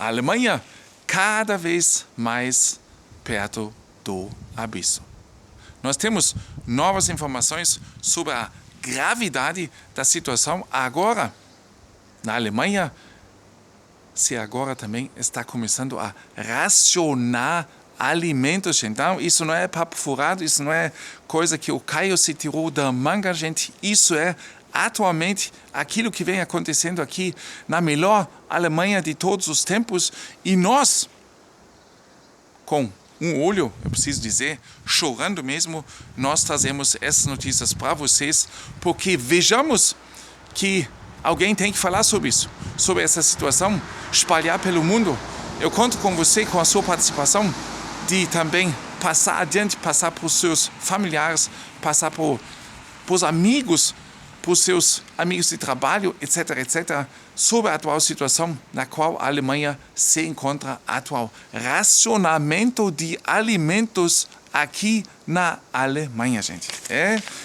A Alemanha cada vez mais perto do abismo. Nós temos novas informações sobre a gravidade da situação agora. Na Alemanha, se agora também está começando a racionar alimentos, então isso não é papo furado, isso não é coisa que o Caio se tirou da manga, gente, isso é atualmente aquilo que vem acontecendo aqui na melhor Alemanha de todos os tempos, e nós, com um olho, eu preciso dizer, chorando mesmo, nós trazemos essas notícias para vocês, porque vejamos que alguém tem que falar sobre isso, sobre essa situação, espalhar pelo mundo. Eu conto com você, com a sua participação, de também passar adiante, passar para os seus familiares, passar para os amigos, para os seus amigos de trabalho, etc., etc., sobre a atual situação na qual a Alemanha se encontra atual. Racionamento de alimentos aqui na Alemanha, gente.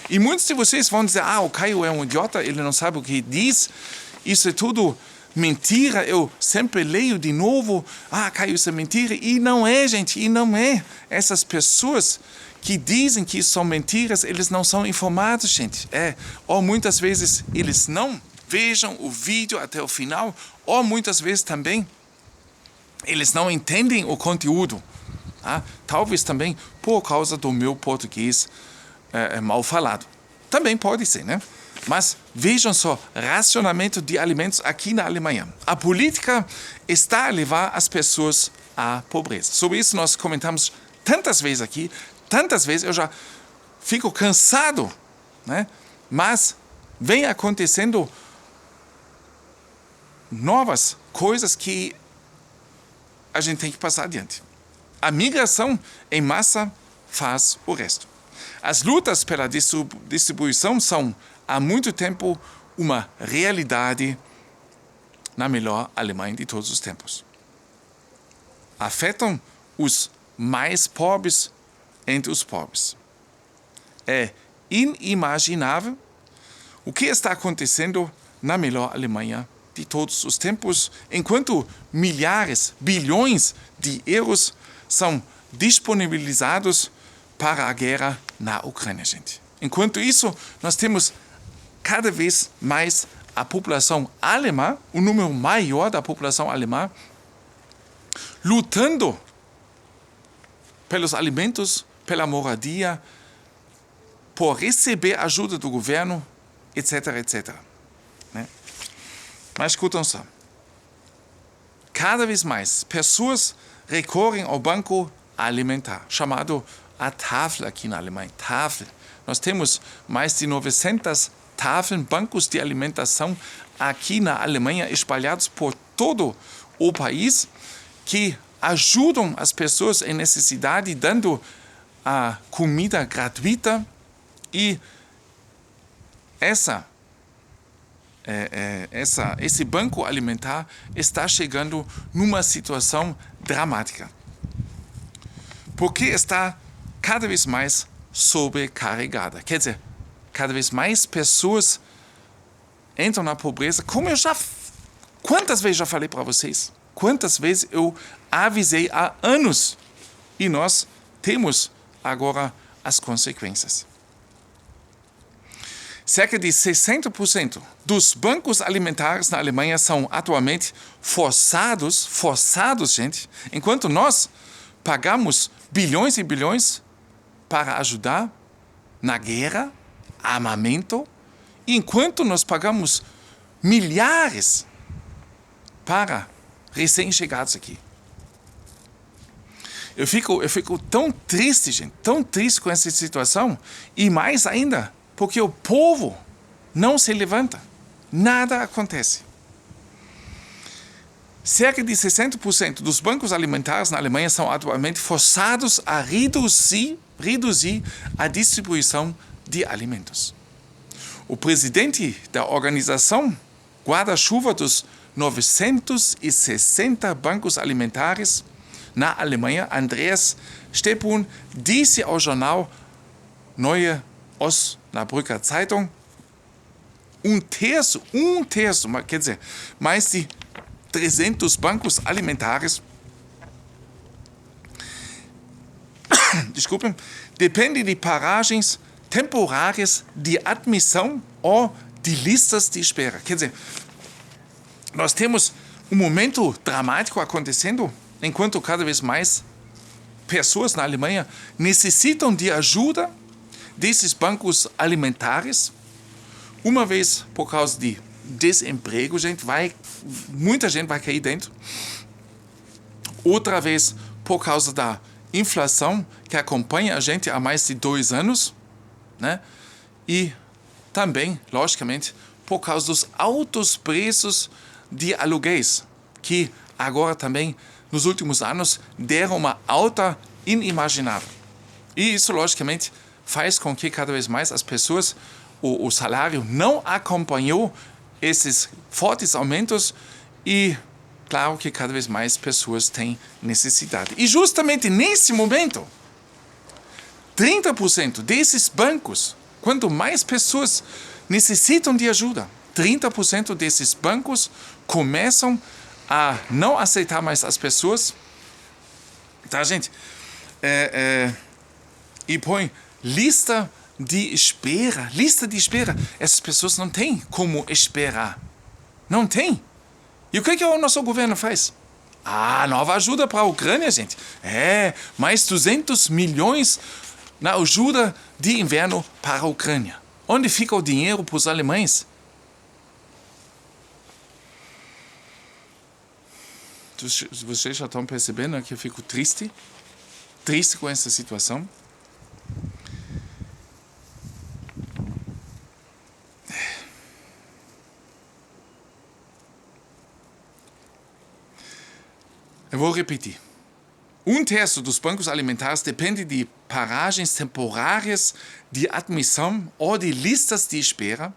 E muitos de vocês vão dizer, o Caio é um idiota, ele não sabe o que diz, isso é tudo mentira, eu sempre leio de novo, Caio, isso é mentira, e não é, gente, e não é. Essas pessoas que dizem que isso são mentiras, eles não são informados, gente. Ou muitas vezes eles não vejam o vídeo até o final, ou muitas vezes também eles não entendem o conteúdo. Talvez também por causa do meu português mal falado. Também pode ser, né? Mas vejam só, racionamento de alimentos aqui na Alemanha. A política está a levar as pessoas à pobreza. Sobre isso nós comentamos tantas vezes aqui, tantas vezes eu já fico cansado, né? Mas vem acontecendo novas coisas que a gente tem que passar adiante. A migração em massa faz o resto. As lutas pela distribuição são há muito tempo uma realidade na melhor Alemanha de todos os tempos. Afetam os mais pobres entre os pobres. É inimaginável o que está acontecendo na melhor Alemanha de todos os tempos, enquanto milhares, bilhões de euros são disponibilizados para a guerra na Ucrânia, gente. Enquanto isso, nós temos cada vez mais a população alemã, o número maior da população alemã, lutando pelos alimentos, pela moradia, por receber ajuda do governo, etc., etc. Né? Mas escutam só. Cada vez mais pessoas recorrem ao banco alimentar, chamado a Tafel aqui na Alemanha. Tafel. Nós temos mais de 900 Tafeln, bancos de alimentação aqui na Alemanha, espalhados por todo o país, que ajudam as pessoas em necessidade, dando a comida gratuita. E esse banco alimentar está chegando numa situação dramática, porque está cada vez mais sobrecarregada. Quer dizer, cada vez mais pessoas entram na pobreza. Quantas vezes já falei para vocês? Quantas vezes eu avisei há anos? E nós temos agora as consequências. Cerca de 60% dos bancos alimentares na Alemanha são atualmente forçados, gente, enquanto nós pagamos bilhões e bilhões para ajudar na guerra, armamento, enquanto nós pagamos milhares para recém-chegados aqui. Eu fico tão triste, gente, tão triste com essa situação, e mais ainda, porque o povo não se levanta, nada acontece. Cerca de 60% dos bancos alimentares na Alemanha são atualmente forçados a reduzir a distribuição de alimentos. O presidente da organização Guarda-Chuva dos 960 bancos alimentares na Alemanha, Andreas Stepun, disse ao jornal Neue Osnabrücker Zeitung, um terço, quer dizer, mais de 300 bancos alimentares, desculpem, depende de paragens temporárias de admissão ou de listas de espera. Quer dizer, nós temos um momento dramático acontecendo, enquanto cada vez mais pessoas na Alemanha necessitam de ajuda desses bancos alimentares, uma vez por causa de desemprego, muita gente vai cair dentro, outra vez por causa da inflação que acompanha a gente há mais de 2 anos, né? E também, logicamente, por causa dos altos preços de aluguéis, que agora também, nos últimos anos, deram uma alta inimaginável. E isso, logicamente, faz com que cada vez mais as pessoas, o salário não acompanhou esses fortes aumentos e, claro, que cada vez mais pessoas têm necessidade. E justamente nesse momento, 30% desses bancos, quanto mais pessoas necessitam de ajuda, 30% desses bancos começam a não aceitar mais as pessoas, tá, gente? E põe lista de espera. Essas pessoas não têm como esperar. Não tem. E o que o nosso governo faz? Nova ajuda para a Ucrânia, gente. Mais 200 milhões na ajuda de inverno para a Ucrânia. Onde fica o dinheiro para os alemães? Vocês já estão percebendo que eu fico triste com essa situação. Eu vou repetir. 1/3 dos bancos alimentares depende de paragens temporárias de admissão ou de listas de espera,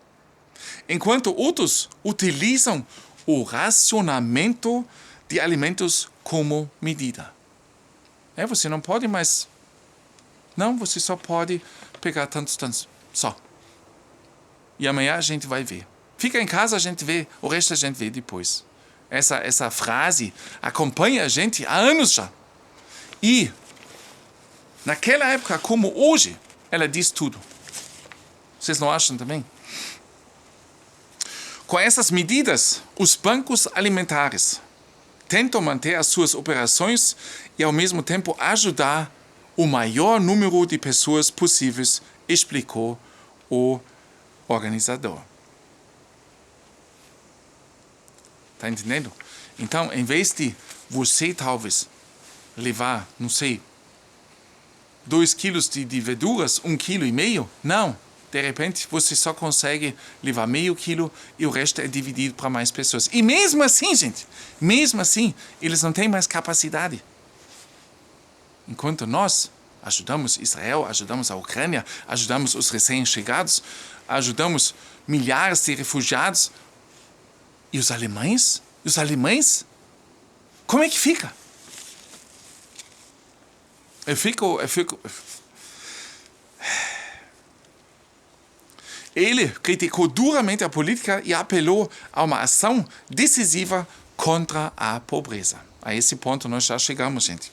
enquanto outros utilizam o racionamento de alimentos como medida. Você não pode mais... Não, você só pode pegar tantos. Só. E amanhã a gente vai ver. Fica em casa, a gente vê. O resto a gente vê depois. Essa frase acompanha a gente há anos já. E, naquela época, como hoje, ela diz tudo. Vocês não acham também? Com essas medidas, os bancos alimentares tentam manter as suas operações e, ao mesmo tempo, ajudar o maior número de pessoas possíveis, explicou o organizador. Tá entendendo? Então, em vez de você, talvez, levar, 2 quilos de verduras, 1,5 quilo, não. De repente, você só consegue levar meio quilo e o resto é dividido para mais pessoas. E mesmo assim, gente, eles não têm mais capacidade. Enquanto nós ajudamos Israel, ajudamos a Ucrânia, ajudamos os recém-chegados, ajudamos milhares de refugiados. E os alemães? Como é que fica? Eu fico... Ele criticou duramente a política e apelou a uma ação decisiva contra a pobreza. A esse ponto nós já chegamos, gente.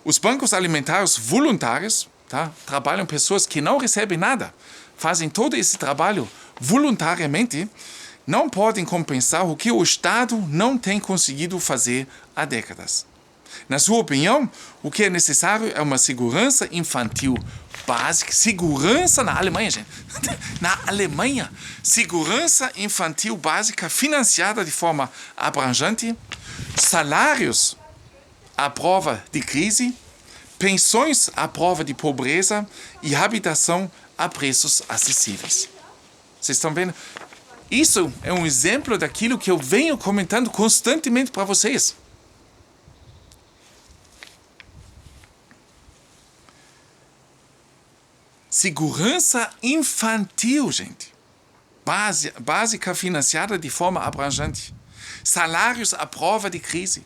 Os bancos alimentares voluntários, tá? Trabalham pessoas que não recebem nada, fazem todo esse trabalho voluntariamente, não podem compensar o que o Estado não tem conseguido fazer há décadas. Na sua opinião, o que é necessário é uma segurança infantil básica. Segurança na Alemanha, gente. Na Alemanha, segurança infantil básica financiada de forma abrangente, salários à prova de crise, pensões à prova de pobreza e habitação a preços acessíveis. Vocês estão vendo? Isso é um exemplo daquilo que eu venho comentando constantemente para vocês. Segurança infantil, gente. Básica financiada de forma abrangente. Salários à prova de crise.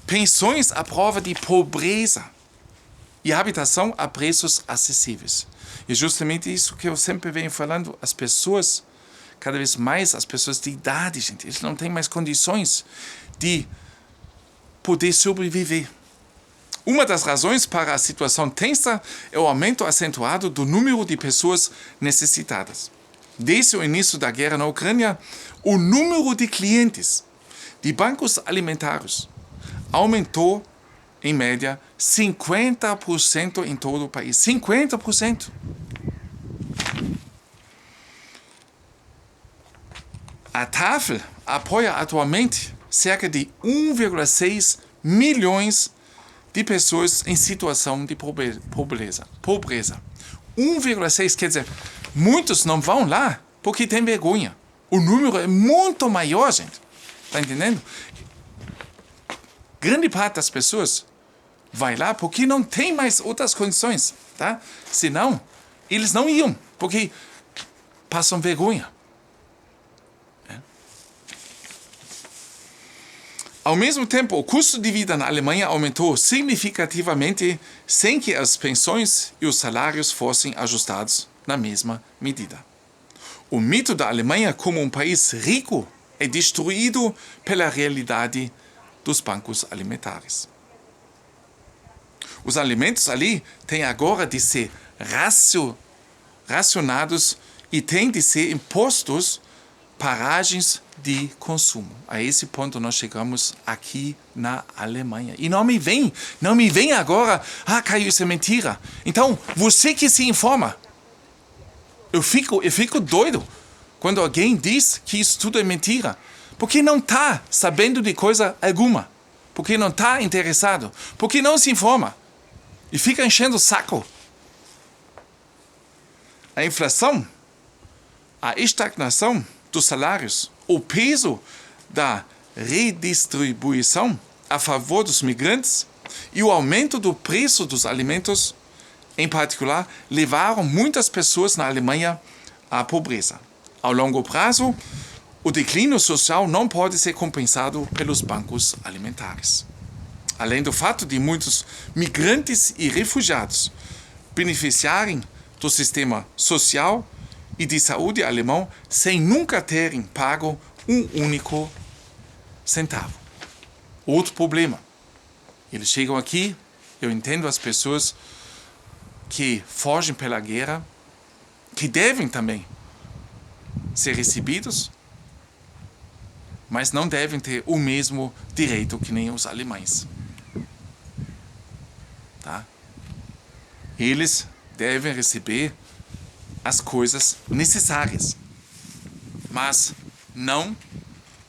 Pensões à prova de pobreza. E habitação a preços acessíveis. E justamente isso que eu sempre venho falando, as pessoas cada vez mais as pessoas de idade, gente. Eles não têm mais condições de poder sobreviver. Uma das razões para a situação tensa é o aumento acentuado do número de pessoas necessitadas. Desde o início da guerra na Ucrânia, o número de clientes de bancos alimentares aumentou, em média, 50% em todo o país. 50%! A Tafel apoia atualmente cerca de 1,6 milhões de pessoas em situação de pobreza. 1,6, quer dizer, muitos não vão lá porque tem vergonha. O número é muito maior, gente. Tá entendendo? Grande parte das pessoas vai lá porque não tem mais outras condições, tá? Senão, eles não iam, porque passam vergonha. Ao mesmo tempo, o custo de vida na Alemanha aumentou significativamente sem que as pensões e os salários fossem ajustados na mesma medida. O mito da Alemanha como um país rico é destruído pela realidade dos bancos alimentares. Os alimentos ali têm agora de ser racionados e têm de ser impostos paragens de consumo. A esse ponto nós chegamos aqui na Alemanha. E não me vem agora, Caio, isso é mentira. Então, você que se informa. Eu fico doido quando alguém diz que isso tudo é mentira. Porque não está sabendo de coisa alguma. Porque não está interessado. Porque não se informa. E fica enchendo o saco. A inflação, a estagnação dos salários, o peso da redistribuição a favor dos migrantes e o aumento do preço dos alimentos, em particular, levaram muitas pessoas na Alemanha à pobreza. Ao longo prazo, o declínio social não pode ser compensado pelos bancos alimentares. Além do fato de muitos migrantes e refugiados beneficiarem do sistema social e de saúde alemão sem nunca terem pago um único centavo. Outro problema. Eles chegam aqui, eu entendo as pessoas que fogem pela guerra, que devem também ser recebidos, mas não devem ter o mesmo direito que nem os alemães. Tá? Eles devem receber as coisas necessárias, mas não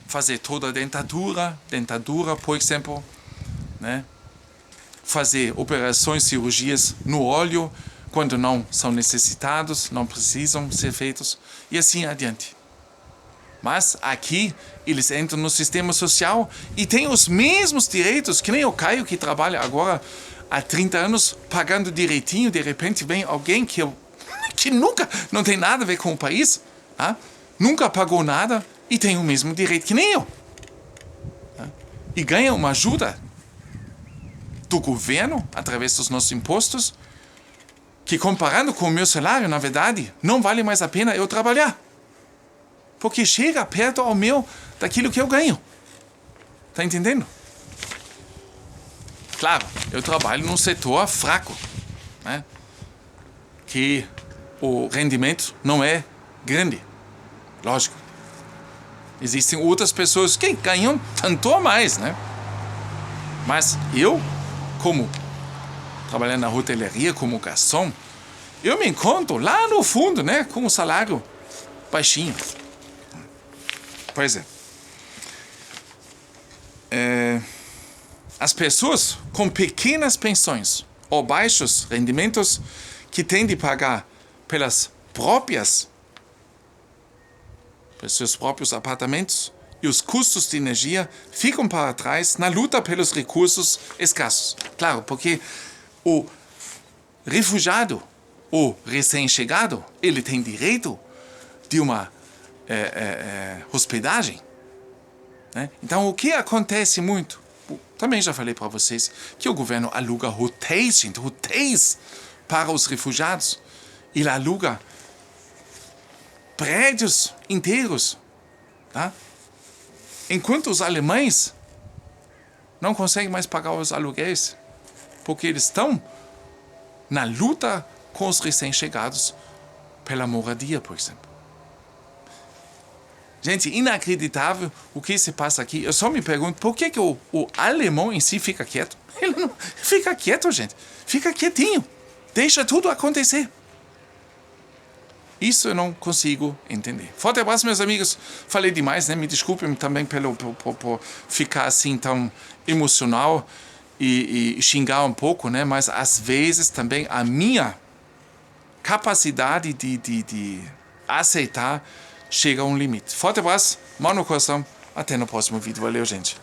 fazer toda a dentadura, por exemplo, né? Fazer operações, cirurgias no olho, quando não são necessitados, não precisam ser feitos, e assim adiante. Mas aqui, eles entram no sistema social e têm os mesmos direitos, que nem o Caio, que trabalha agora há 30 anos, pagando direitinho, de repente vem alguém que nunca, não tem nada a ver com o país, nunca pagou nada e tem o mesmo direito que nem eu. E ganha uma ajuda do governo, através dos nossos impostos, que comparando com o meu salário, na verdade, não vale mais a pena eu trabalhar. Porque chega perto daquilo que eu ganho. Tá entendendo? Claro, eu trabalho num setor fraco, né? Que o rendimento não é grande. Lógico. Existem outras pessoas que ganham tanto ou mais, né? Mas eu, como trabalhando na hotelaria como garçom, eu me encontro lá no fundo, né? Com um salário baixinho. Pois é. As pessoas com pequenas pensões ou baixos rendimentos que têm de pagar pelos seus próprios apartamentos e os custos de energia ficam para trás na luta pelos recursos escassos. Claro, porque o refugiado, o recém-chegado, ele tem direito de uma hospedagem. Né? Então, o que acontece muito? Também já falei para vocês que o governo aluga hotéis, gente, hotéis para os refugiados. Ele aluga prédios inteiros. Tá? Enquanto os alemães não conseguem mais pagar os aluguéis, porque eles estão na luta com os recém-chegados pela moradia, por exemplo. Gente, inacreditável o que se passa aqui. Eu só me pergunto, por que o alemão em si fica quieto? Ele não fica quieto, gente. Fica quietinho. Deixa tudo acontecer. Isso eu não consigo entender. Forte abraço, meus amigos. Falei demais, né? Me desculpem também por ficar assim tão emocional e xingar um pouco, né? Mas às vezes também a minha capacidade de aceitar chega a um limite. Forte abraço, mão no coração. Até no próximo vídeo. Valeu, gente.